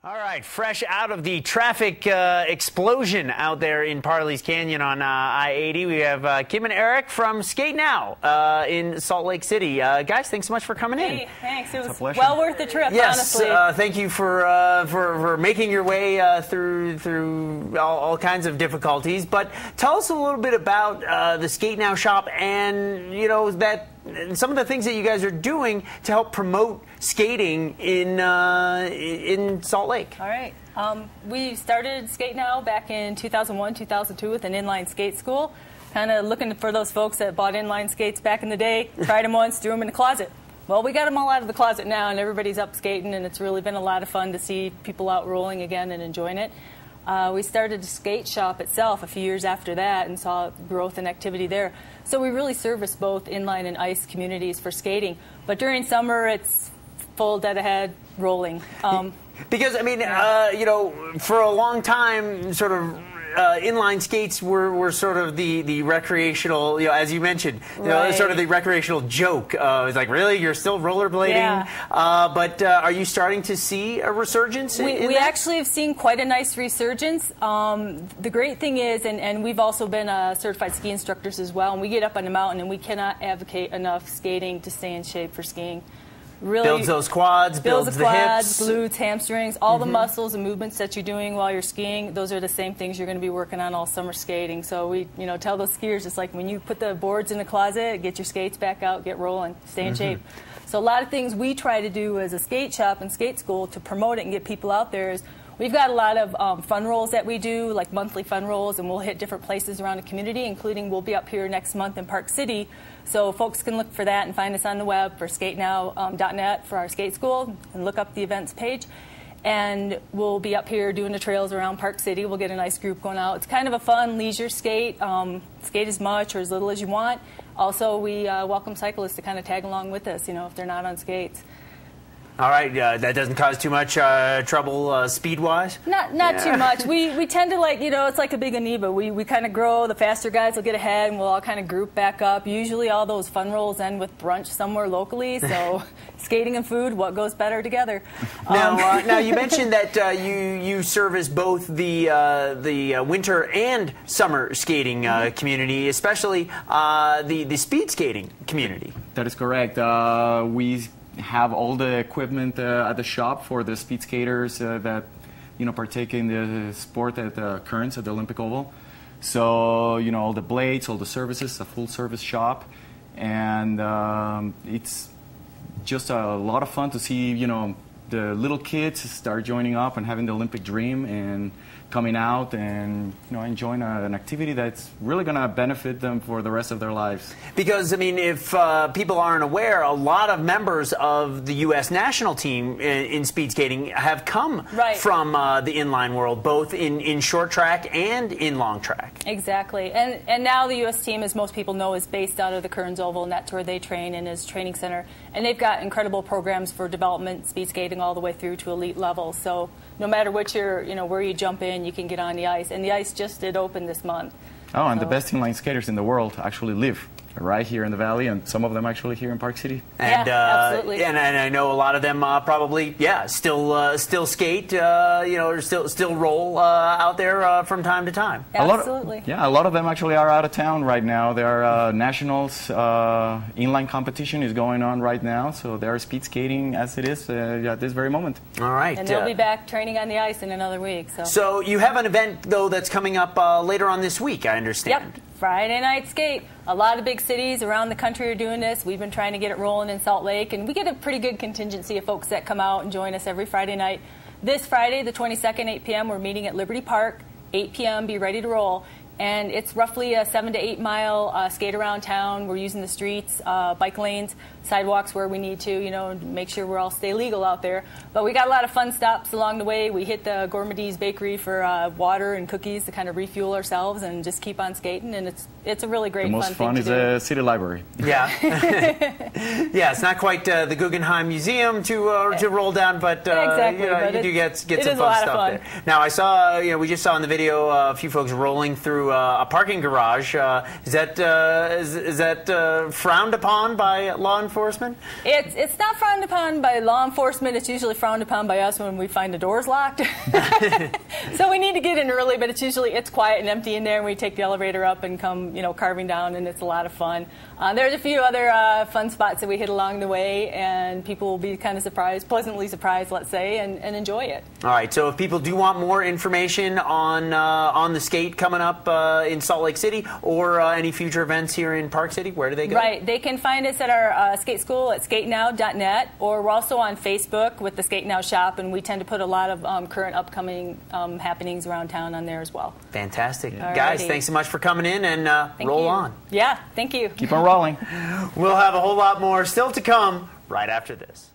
All right, fresh out of the traffic explosion out there in Parley's Canyon on I-80, we have Kim and Eric from SkateNow in Salt Lake City. Guys, thanks so much for coming in. Hey, thanks. It was well worth the trip, honestly. Yes, thank you for making your way through all kinds of difficulties. But tell us a little bit about the SkateNow shop and, you know, some of the things that you guys are doing to help promote skating in Salt Lake. All right. We started SkateNow back in 2001, 2002 with an inline skate school, kind of looking for those folks that bought inline skates back in the day, tried them once, threw them in the closet. Well, we got them all out of the closet now, and everybody's up skating, and it's really been a lot of fun to see people out rolling again and enjoying it. We started the skate shop itself a few years after that and saw growth and activity there. So we really service both inline and ice communities for skating. But during summer, it's full dead ahead rolling. Because, I mean, you know, for a long time, sort of inline skates were sort of the recreational, you know, as you mentioned, you know, sort of the recreational joke. It's like, really, you're still rollerblading? Yeah. But are you starting to see a resurgence? We actually have seen quite a nice resurgence. The great thing is, and we've also been certified ski instructors as well, and we get up on the mountain and we cannot advocate enough skating to stay in shape for skiing. Really builds those quads, builds the hips, glutes, hamstrings, all the muscles and movements that you're doing while you're skiing. Those are the same things you're going to be working on all summer skating. So we, you know, tell those skiers, it's like when you put the boards in the closet, get your skates back out, get rolling, stay in shape. So a lot of things we try to do as a skate shop and skate school to promote it and get people out there is we've got a lot of fun rolls that we do, like monthly fun rolls, and we'll hit different places around the community, including we'll be up here next month in Park City. So folks can look for that and find us on the web for skatenow.net for our skate school and look up the events page. And we'll be up here doing the trails around Park City. We'll get a nice group going out. It's kind of a fun leisure skate. Skate as much or as little as you want. Also, we welcome cyclists to kind of tag along with us, you know, if they're not on skates. All right, that doesn't cause too much trouble speed-wise? Not too much. We tend to, like, you know, it's like a big amoeba. We kind of grow. The faster guys will get ahead, and we'll all kind of group back up. Usually all those fun rolls end with brunch somewhere locally, so skating and food, what goes better together? Now you mentioned that you service both the winter and summer skating community, especially the speed skating community. That is correct. We have all the equipment at the shop for the speed skaters that, you know, partake in the sport at the Currents at the Olympic Oval. So, you know, all the blades, all the services, a full service shop, and it's just a lot of fun to see, you know, the little kids start joining up and having the Olympic dream and coming out and, you know, enjoying an activity that's really going to benefit them for the rest of their lives. Because, I mean, if people aren't aware, a lot of members of the U.S. national team in speed skating have come from the inline world, both in short track and in long track. Exactly. And now the U.S. team, as most people know, is based out of the Kearns Oval, and that's where they train in his training center. And they've got incredible programs for development, speed skating, all the way through to elite level. So no matter what you know, where you jump in, you can get on the ice. And the ice just did open this month. Oh, and the best inline skaters in the world actually live right here in the valley, and some of them actually here in Park City. And, yeah, absolutely. And I know a lot of them probably, still skate, you know, or still roll out there from time to time. Absolutely. A lot of them actually are out of town right now. There are nationals, inline competition is going on right now, so they're speed skating as it is at this very moment. All right. And they'll be back training on the ice in another week. So you have an event, though, that's coming up later on this week, I understand. Yep. Friday night skate. A lot of big cities around the country are doing this. We've been trying to get it rolling in Salt Lake, and we get a pretty good contingency of folks that come out and join us every Friday night. This Friday, the 22nd, 8 p.m., we're meeting at Liberty Park, 8 p.m., be ready to roll. And it's roughly a 7 to 8 mile skate around town. We're using the streets, bike lanes, sidewalks where we need to, you know, make sure we're all stay legal out there. But we got a lot of fun stops along the way. We hit the Gourmet's Bakery for water and cookies to kind of refuel ourselves and just keep on skating. And it's a really great fun thing to do. The most fun is a city library. Yeah. Yeah, it's not quite the Guggenheim Museum to roll down, but exactly, you know, but you do get some fun stuff there. Now I saw, you know, we just saw in the video a few folks rolling through into a parking garage. Is that frowned upon by law enforcement? It's not frowned upon by law enforcement. It's usually frowned upon by us when we find the doors locked. So we need to get in early, but it's quiet and empty in there, and we take the elevator up and come, carving down, and it's a lot of fun. There's a few other fun spots that we hit along the way, and people will be kind of pleasantly surprised, let's say, and enjoy it. All right. So if people do want more information on the skate coming up in Salt Lake City or any future events here in Park City, where do they go? Right. They can find us at our skate school at SkateNow.net, or we're also on Facebook with the SkateNow shop, and we tend to put a lot of current upcoming happenings around town on there as well. Fantastic. Alrighty. Guys, thanks so much for coming in, and roll on. Yeah, thank you. Keep on rolling. We'll have a whole lot more still to come right after this.